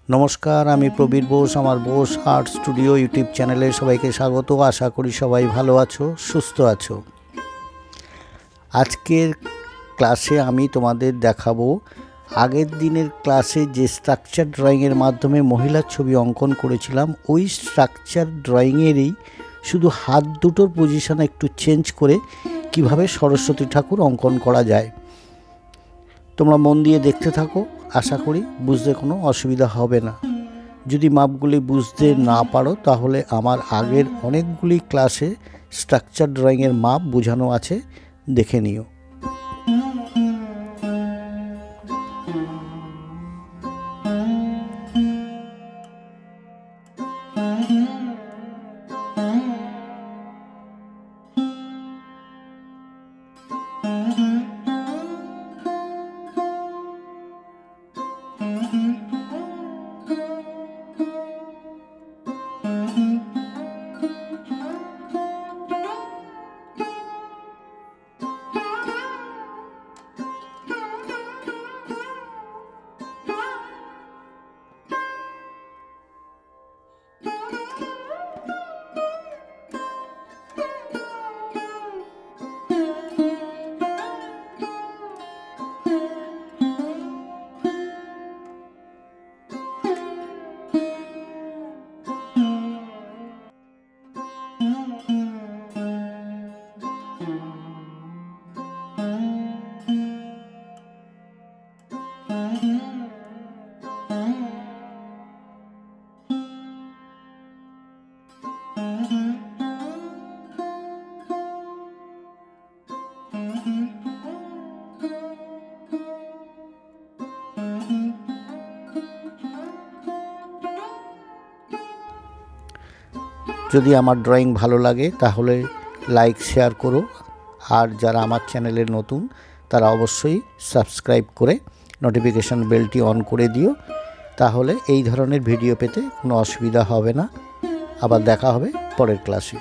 নমস্কার, আমি প্রবীর বোস। আমার বোস আর্ট স্টুডিও ইউটিউব চ্যানেলে সবাইকে স্বাগত। আশা করি সবাই ভালো আছো, সুস্থ আছো। আজকের ক্লাসে আমি তোমাদের দেখাবো আগের দিনের ক্লাসে যে স্ট্রাকচার ড্রয়িংয়ের মাধ্যমে মহিলার ছবি অঙ্কন করেছিলাম, ওই স্ট্রাকচার ড্রয়িংয়েরই শুধু হাত দুটোর পজিশন একটু চেঞ্জ করে কিভাবে সরস্বতী ঠাকুর অঙ্কন করা যায়। তোমরা মন দিয়ে দেখতে থাকো, আশা করি বুঝতে কোনো অসুবিধা হবে না। যদি মাপগুলি বুঝতে না পারো তাহলে আমার আগের অনেকগুলি ক্লাসে স্ট্রাকচার ড্রয়িংয়ের মাপ বোঝানো আছে, দেখে নিও। যদি আমার ড্রয়িং ভালো লাগে তাহলে লাইক শেয়ার করো, আর যারা আমার চ্যানেলে নতুন তারা অবশ্যই সাবস্ক্রাইব করে নোটিফিকেশান বেলটি অন করে দিও, তাহলে এই ধরনের ভিডিও পেতে কোনো অসুবিধা হবে না। আবার দেখা হবে পরের ক্লাসে।